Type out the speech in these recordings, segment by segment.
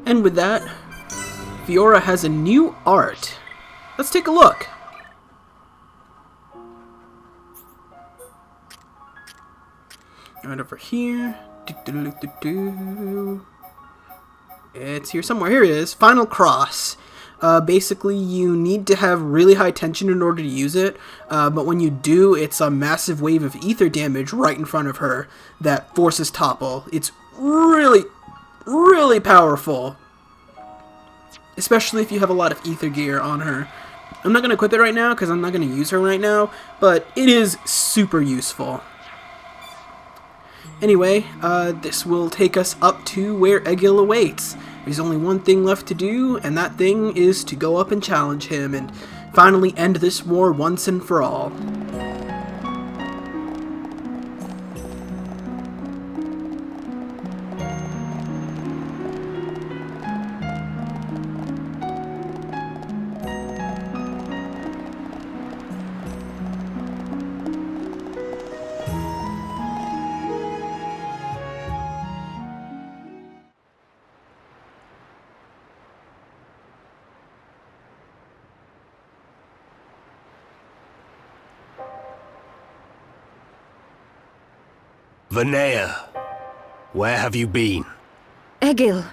And with that, Fiora has a new art. Let's take a look. Right over here. It's here somewhere. Here it is. Final Cross. Basically, you need to have really high tension in order to use it, but when you do, it's a massive wave of ether damage right in front of her that forces topple. It's really, really powerful, especially if you have a lot of ether gear on her. I'm not going to equip it right now because I'm not going to use her right now, but it is super useful. Anyway, this will take us up to where Egil awaits. There's only one thing left to do, and that thing is to go up and challenge him and finally end this war once and for all. Vanea, where have you been? Egil,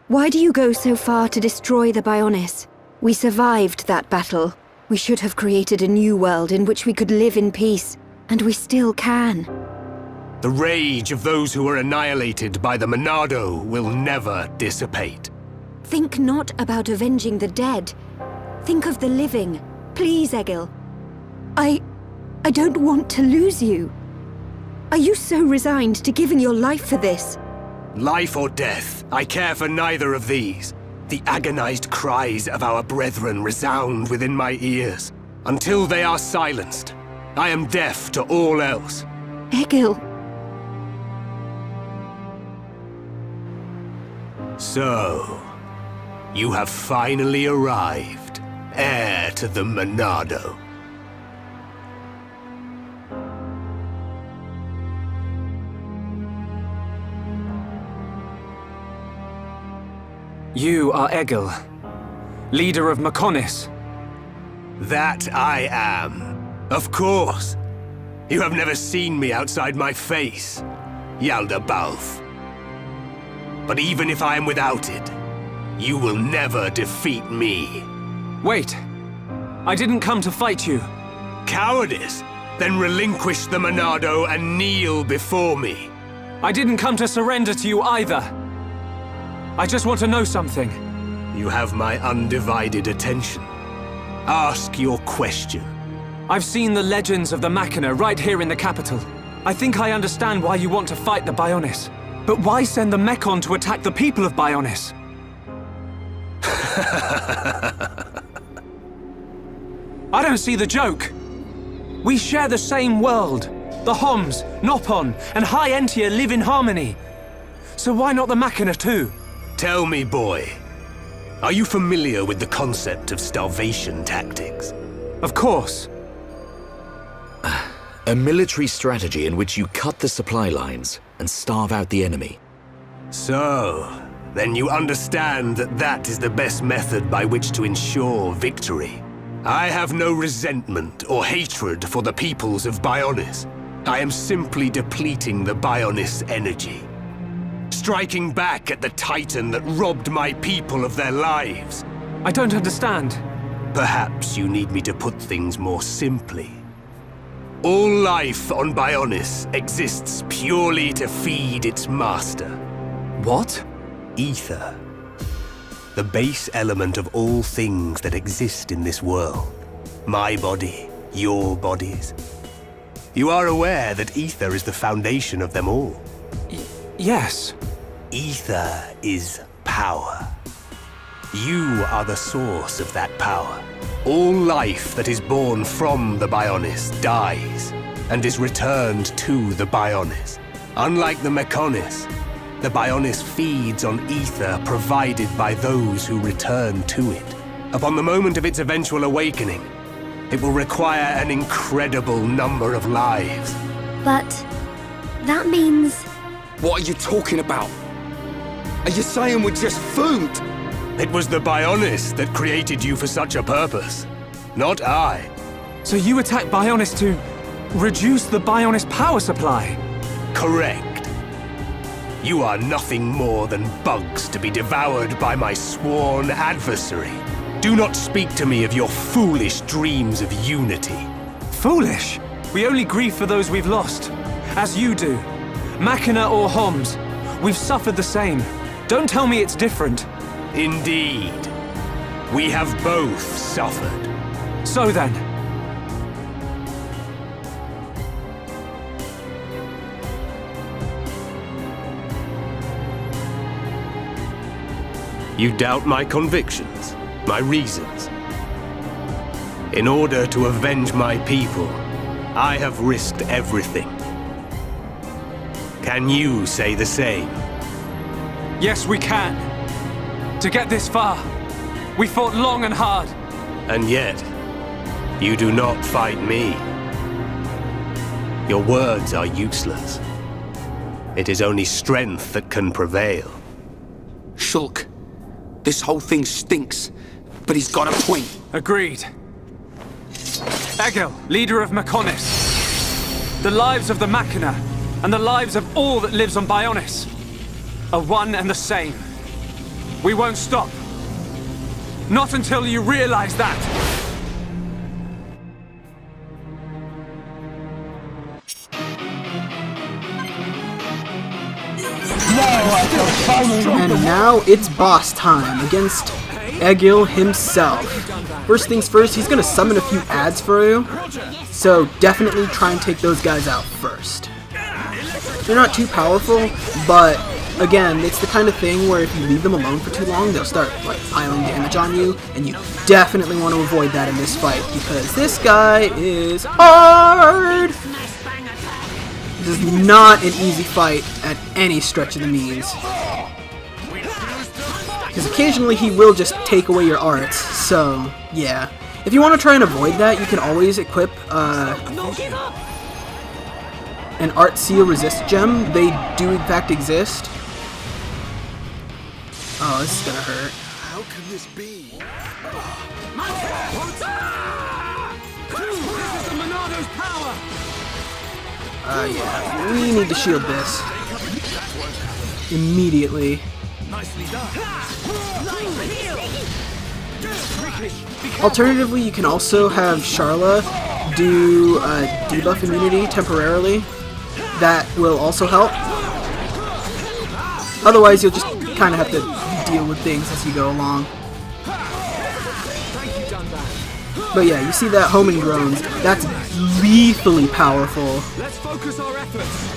why do you go so far to destroy the Mechonis? We survived that battle. We should have created a new world in which we could live in peace, and we still can. The rage of those who were annihilated by the Monado will never dissipate. Think not about avenging the dead. Think of the living. Please, Egil. I don't want to lose you. Are you so resigned to giving your life for this? Life or death, I care for neither of these. The agonized cries of our brethren resound within my ears. Until they are silenced, I am deaf to all else. Egil. So, you have finally arrived, heir to the Monado. You are Egil, leader of Mechonis. That I am. Of course. You have never seen me outside my face, Yaldabaoth. But even if I am without it, you will never defeat me. Wait. I didn't come to fight you. Cowardice? Then relinquish the Monado and kneel before me. I didn't come to surrender to you either. I just want to know something. You have my undivided attention. Ask your question. I've seen the legends of the Machina right here in the capital. I think I understand why you want to fight the Mechonis. But why send the Mechon to attack the people of Mechonis? I don't see the joke. We share the same world. The Homs, Nopon, and High Entia live in harmony. So why not the Machina too? Tell me, boy, are you familiar with the concept of starvation tactics? Of course. A military strategy in which you cut the supply lines and starve out the enemy. So, then you understand that that is the best method by which to ensure victory. I have no resentment or hatred for the peoples of Mechonis. I am simply depleting the Mechonis energy. Striking back at the Titan that robbed my people of their lives. I don't understand. Perhaps you need me to put things more simply. All life on Mechonis exists purely to feed its master. What? Ether. The base element of all things that exist in this world. My body, your bodies. You are aware that ether is the foundation of them all. Yes. Ether is power. You are the source of that power. All life that is born from the Mechonis dies and is returned to the Mechonis. Unlike the Mechonis, the Mechonis feeds on ether provided by those who return to it. Upon the moment of its eventual awakening, it will require an incredible number of lives. But that means... What are you talking about? Are you saying we're just food? It was the Bionis that created you for such a purpose, not I. So you attacked Bionis to reduce the Bionis power supply? Correct. You are nothing more than bugs to be devoured by my sworn adversary. Do not speak to me of your foolish dreams of unity. Foolish? We only grieve for those we've lost, as you do. Machina or Homs, we've suffered the same. Don't tell me it's different. Indeed. We have both suffered. So then, you doubt my convictions, my reasons. In order to avenge my people, I have risked everything. Can you say the same? yes, we can. To get this far, we fought long and hard. And yet, you do not fight me. Your words are useless. It is only strength that can prevail. Shulk, this whole thing stinks, but he's got a point. Agreed. Egil, leader of Mechonis. The lives of the Machina and the lives of all that lives on Bionis are one and the same. We won't stop. Not until you realize that. And now it's boss time against Egil himself. First things first, he's gonna summon a few ads for you, so definitely try and take those guys out first. They're not too powerful, but again, it's the kind of thing where if you leave them alone for too long, they'll start like piling damage on you, and you definitely want to avoid that in this fight, because this guy is hard! This is not an easy fight at any stretch of the means. Because occasionally he will just take away your arts, so yeah. If you want to try and avoid that, you can always equip an Art Seal Resist gem. They do in fact exist. Oh, this is gonna hurt. How can this be? Yeah, we need to shield this immediately. Alternatively, you can also have Sharla do debuff immunity temporarily. That will also help. Otherwise, you'll just kind of have to deal with things as you go along. But yeah, you see that homing groans. That's lethally powerful. Let's focus our efforts.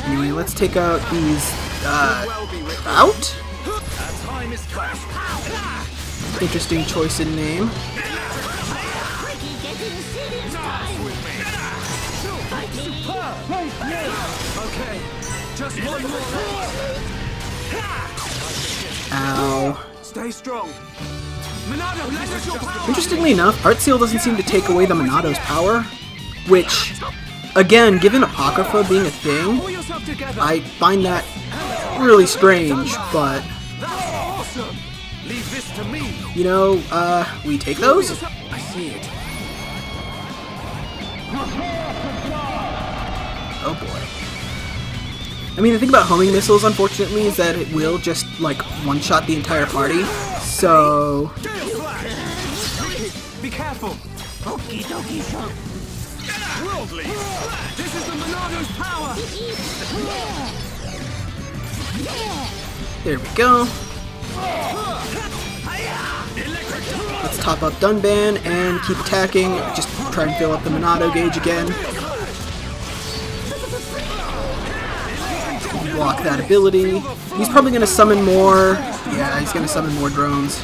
Anyway, let's take out these, out? Interesting choice in name. Okay, just one more. Ow. Stay strong. Monado, let us your power. Interestingly enough, Art Seal doesn't seem to take away the Monado's power, which, again, given Apocrypha being a thing, Pull yourself together. I find that really strange, but, Awesome. Leave this to me. you know, we take those? I see it. Oh boy. I mean, the thing about homing missiles, unfortunately, is that it will just, like, one-shot the entire party, so... Be careful. Okie dokie, Shulk. Worldly. This is the Monado's power. There we go. Let's top up Dunban and keep attacking. Just try and fill up the Monado gauge again. Block that ability. He's probably going to summon more. Yeah, he's going to summon more drones.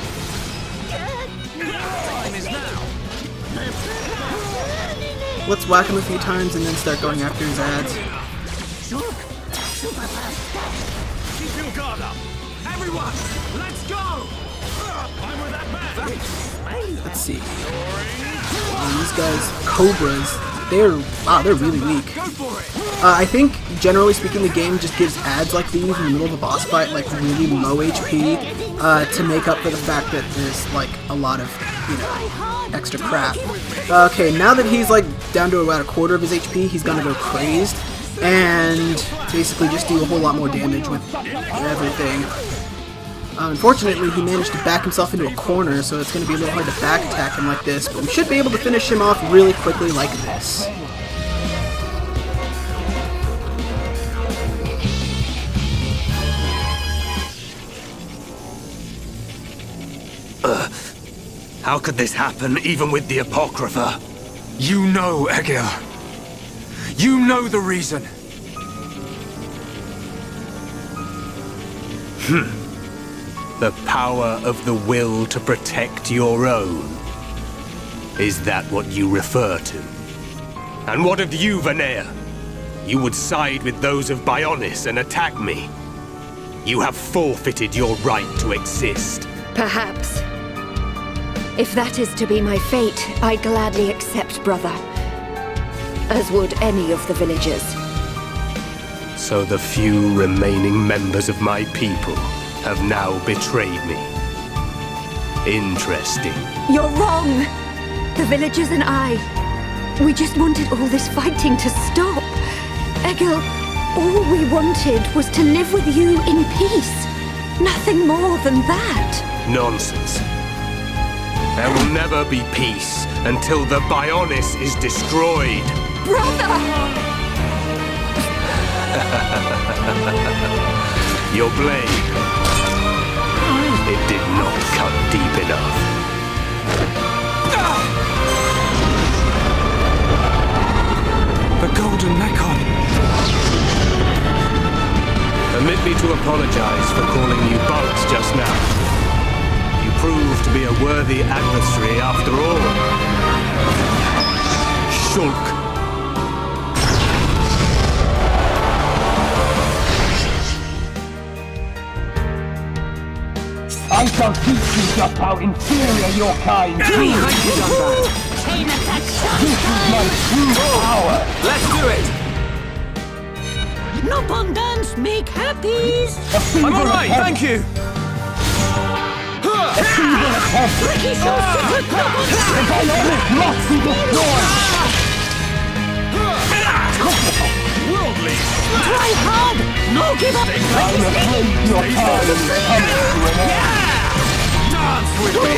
Let's whack him a few times and then start going after his ads. Keep your guard up. Everyone, let's go. Let's see. These guys, Cobras, they're really weak. I think, generally speaking, the game just gives ads like these in the middle of a boss fight, like really low HP, to make up for the fact that there's like a lot of, extra crap. Okay, now that he's like down to about a quarter of his HP, he's gonna go crazed and basically just do a whole lot more damage with everything. Unfortunately, he managed to back himself into a corner, so it's going to be a little hard to back attack him like this, but we should be able to finish him off really quickly like this. How could this happen, even with the Apocrypha? You know, Egil. You know the reason. The power of the will to protect your own. Is that what you refer to? And what of you, Vanea? You would side with those of Bionis and attack me. You have forfeited your right to exist. Perhaps. If that is to be my fate, I gladly accept, brother. As would any of the villagers. So the few remaining members of my people have now betrayed me. Interesting. You're wrong! The villagers and I, we just wanted all this fighting to stop. Egil, all we wanted was to live with you in peace. Nothing more than that. Nonsense. There will never be peace until the Bionis is destroyed. Brother! Your blade. It did not cut deep enough. The golden Mechon. Permit me to apologize for calling you bugs just now. You proved to be a worthy adversary after all. Shulk. I shall teach you just how inferior your kind is. Chain attack. This is my true power. Let's do it. No abundance make happy. I'm all right, thank you. Ricky shows secret power. The dynamic must be destroyed. Worldly. Try hard. No give up. I'm afraid your time is coming to an end. Dance with me.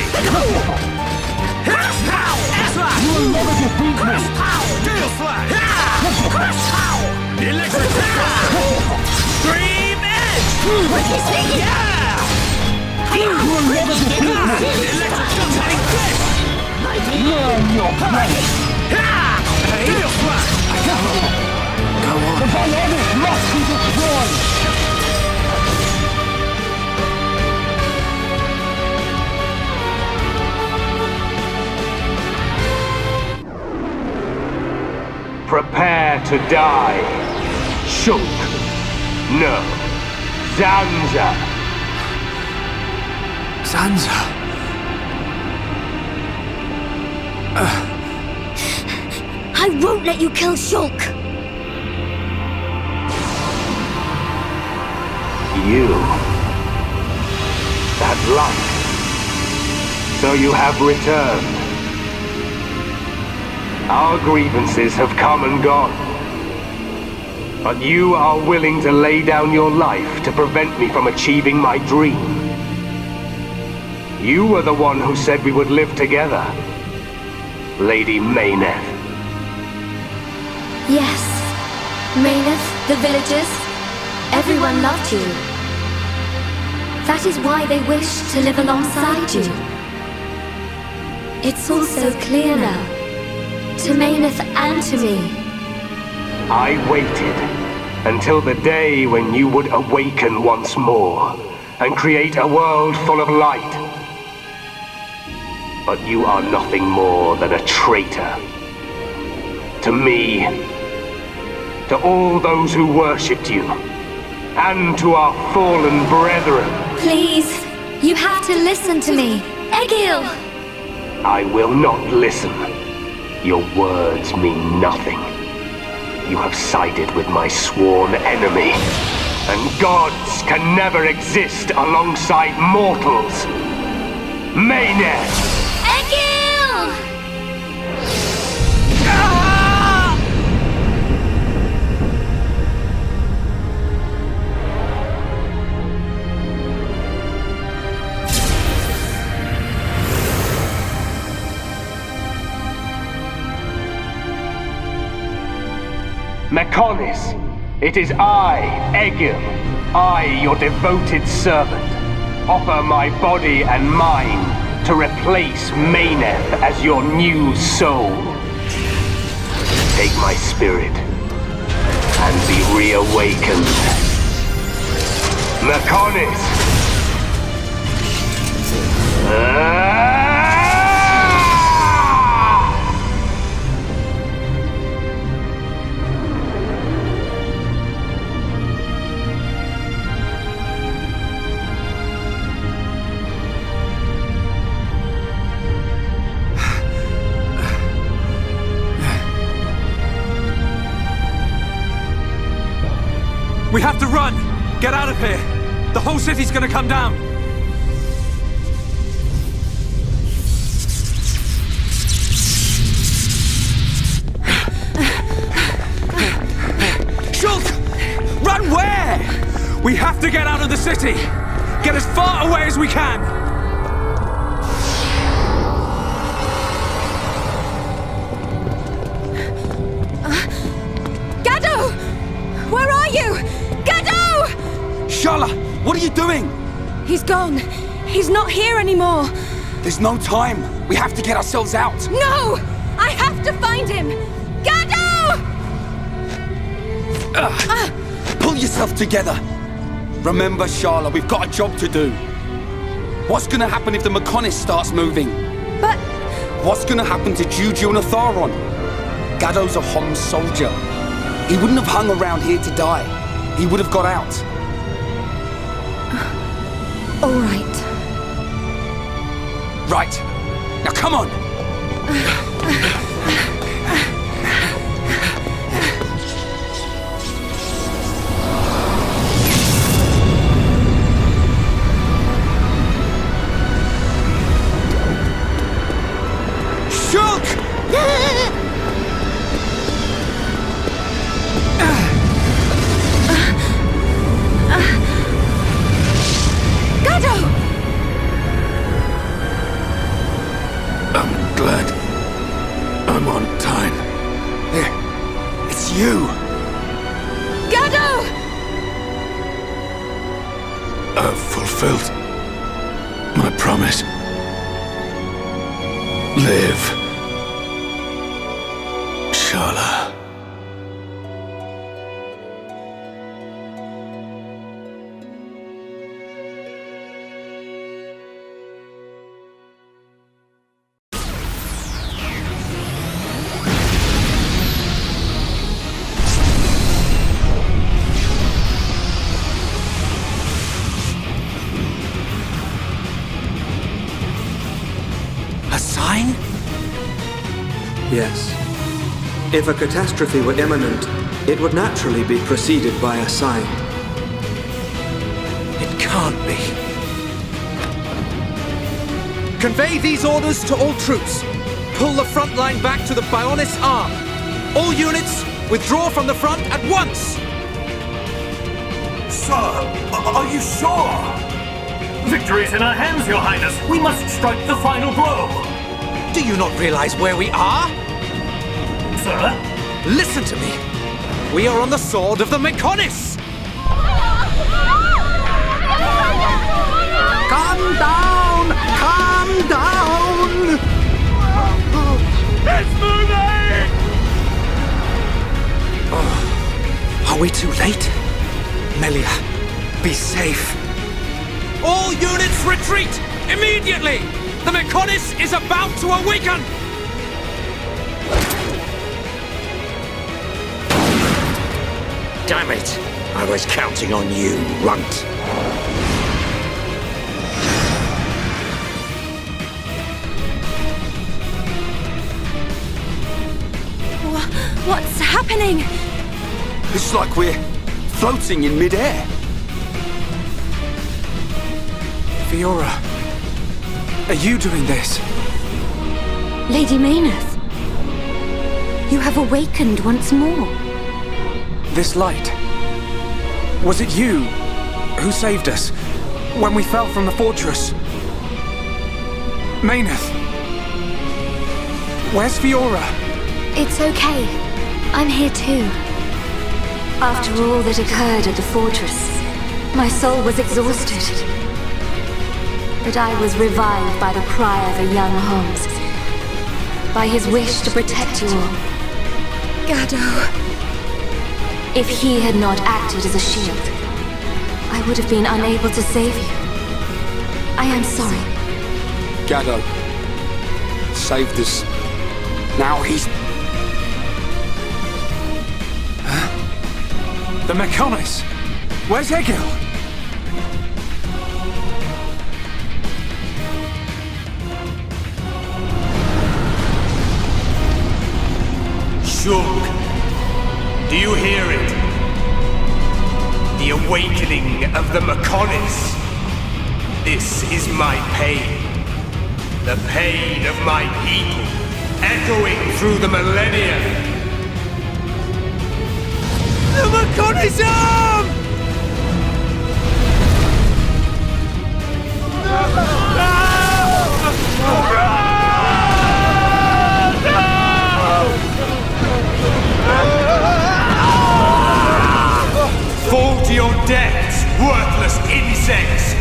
You will never defeat me. Deal slash. Electric. Stream edge. Yeah. You will never defeat me. Electric take this. Learn your place. Deal slash. The dynamic must be destroyed. Prepare to die. Shulk. No. Zanza. Zanza. I won't let you kill Shulk! You. That light. So you have returned. Our grievances have come and gone. But you are willing to lay down your life to prevent me from achieving my dream. You were the one who said we would live together, Lady Meyneth. Yes. Meyneth, the villagers, everyone loved you. That is why they wished to live alongside you. It's all so clear now. To Meyneth and to me. I waited until the day when you would awaken once more and create a world full of light. But you are nothing more than a traitor. To me, to all those who worshipped you, and to our fallen brethren. Please, You have to listen to me. Egil! I will not listen. Your words mean nothing. You have sided with my sworn enemy. And gods can never exist alongside mortals. Mechonis! Egil! Mechonis, it is I, Egil, I, your devoted servant, offer my body and mind to replace Mechonis as your new soul. Take my spirit and be reawakened. Mechonis! We have to run! Get out of here! The whole city's gonna come down! Shulk! Run where? We have to get out of the city! Get as far away as we can! Gado! Where are you? Gado! Sharla, what are you doing? He's gone. He's not here anymore. There's no time. We have to get ourselves out. No! I have to find him! Gado! Pull yourself together. Remember, Sharla, we've got a job to do. What's gonna happen if the Mechonis starts moving? But... What's gonna happen to Juju and Atharon? Gado's a Homs soldier. He wouldn't have hung around here to die. He would have got out. All right. Right. Now come on! Shulk! Gado! I'm glad I'm on time. Here, it's you! Gado! I've fulfilled my promise. Live, Sharla. A sign? Yes. If a catastrophe were imminent, it would naturally be preceded by a sign. It can't be. Convey these orders to all troops. Pull the front line back to the Bionis arm. All units, withdraw from the front at once! Sir, are you sure? Victory's in our hands, Your Highness. We must strike the final blow. Do you not realize where we are? Sir? Listen to me. We are on the sword of the Mechonis! Calm down! Calm down! It's moving! Are we too late? Melia, be safe. All units retreat! Immediately! The Mechonis is about to awaken! Damn it! I was counting on you, runt. What's happening? It's like we're floating in midair. Fiora, are you doing this? Lady Mechonis, you have awakened once more. This light. Was it you who saved us when we fell from the fortress? Mechonis, where's Fiora? It's okay. I'm here too. After all that occurred at the fortress, my soul was exhausted. But I was revived by the cry of a young Homs, by his wish to protect you all. Gado. If he had not acted as a shield, I would have been unable to save you. I am sorry. Gado saved us. Now he's... The Mechonis! Where's Egil? Shulk, do you hear it? The awakening of the Mechonis. This is my pain. The pain of my people, echoing through the millennia. The Mechonis arm! Fall to your deaths, worthless insects!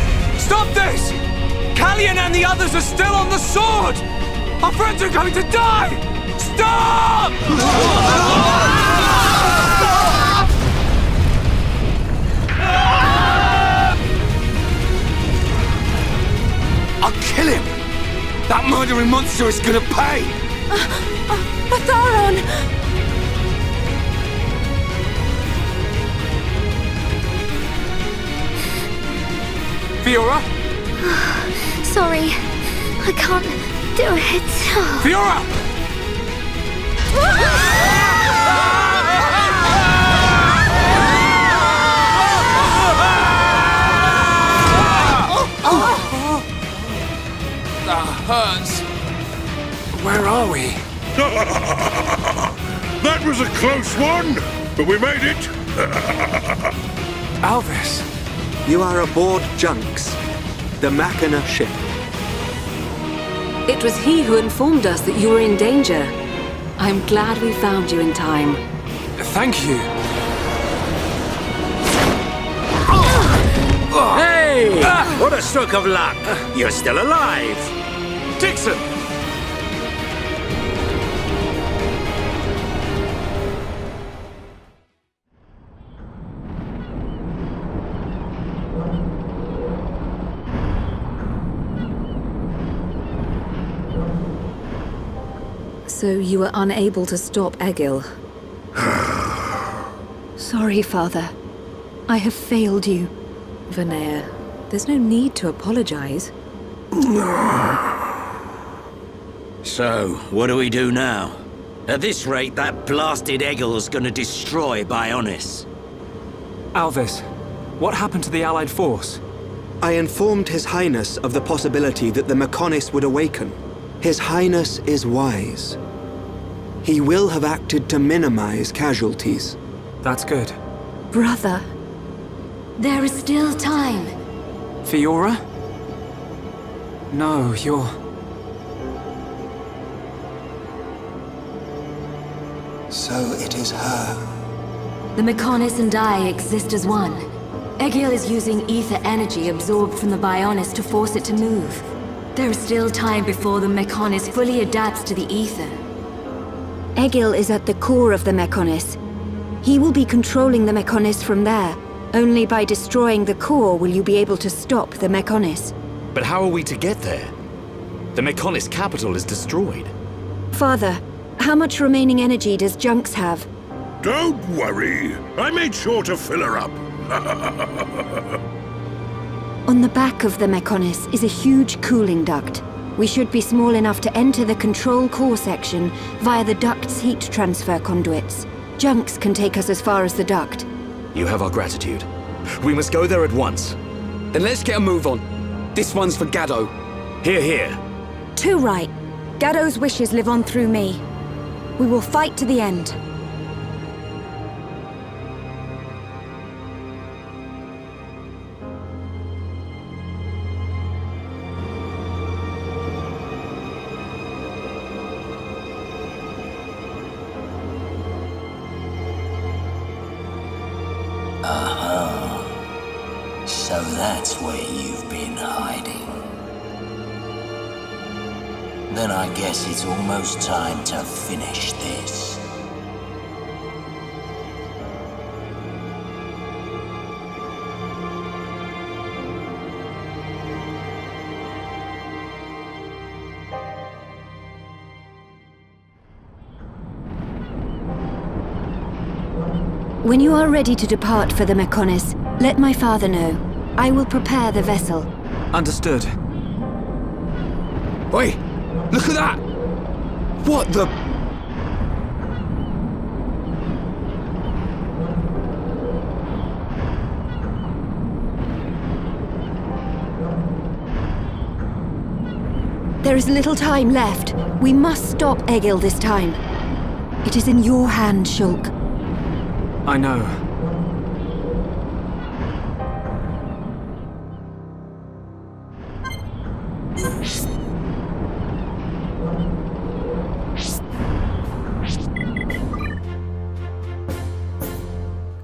Stop this! Callian and the others are still on the sword! Our friends are going to die! Stop! I'll kill him! That murdering monster is gonna pay! Atharon! Fiora? Sorry, I can't do it. Fiora! That hurts. Where are we? That was a close one, but we made it. Alvis. You are aboard Junks, the Machina ship. It was he who informed us that you were in danger. I'm glad we found you in time. Thank you. Hey! What a stroke of luck! You're still alive! Dixon! So you were unable to stop Egil. Sorry, Father. I have failed you. Vanea, there's no need to apologize. So, what do we do now? At this rate, that blasted Egil's gonna destroy Bionis. Alvis, what happened to the Allied force? I informed His Highness of the possibility that the Mechonis would awaken. His Highness is wise. He will have acted to minimize casualties. That's good. Brother. There is still time. Fiora? No, you're... So it is her. The Mechonis and I exist as one. Egil is using ether energy absorbed from the Bionis to force it to move. There is still time before the Mechonis fully adapts to the ether. Egil is at the core of the Mechonis. He will be controlling the Mechonis from there. Only by destroying the core will you be able to stop the Mechonis. But how are we to get there? The Mechonis capital is destroyed. Father, how much remaining energy does Junks have? Don't worry. I made sure to fill her up. On the back of the Mechonis is a huge cooling duct. We should be small enough to enter the control core section via the duct's heat transfer conduits. Junks can take us as far as the duct. You have our gratitude. We must go there at once. Then let's get a move on. This one's for Gaddo. Here, here. Too right. Gaddo's wishes live on through me. We will fight to the end. So that's where you've been hiding. Then I guess it's almost time to finish this. When you are ready to depart for the Mechonis, let my father know. I will prepare the vessel. Understood. Oi! Look at that! What the... There is little time left. We must stop Egil this time. It is in your hand, Shulk. I know.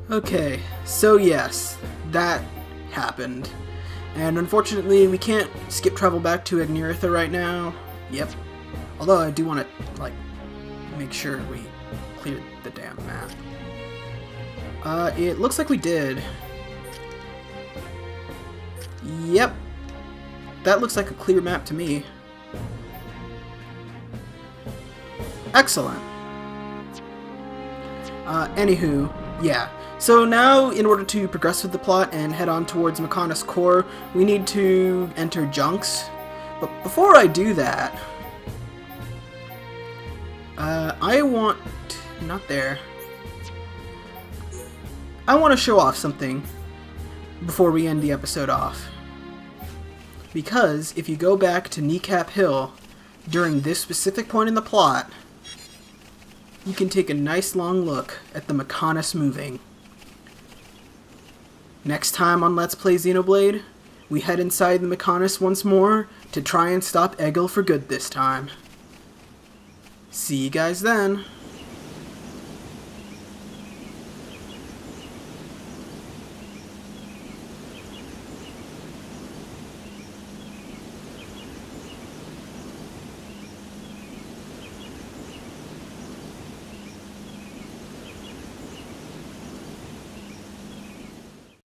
Okay, so yes, that happened. And unfortunately, we can't skip travel back to Agneritha right now. Yep. Although I do want to, like, make sure we cleared the damn map. It looks like we did. Yep. That looks like a clear map to me. Excellent. Anywho, yeah. So now, in order to progress with the plot and head on towards Mechonis Core, we need to enter Junks. But before I do that, I want... not there. I want to show off something before we end the episode off. Because if you go back to Kneecap Hill during this specific point in the plot, you can take a nice long look at the Mechonis moving. Next time on Let's Play Xenoblade, we head inside the Mechonis once more to try and stop Egil for good this time. See you guys then.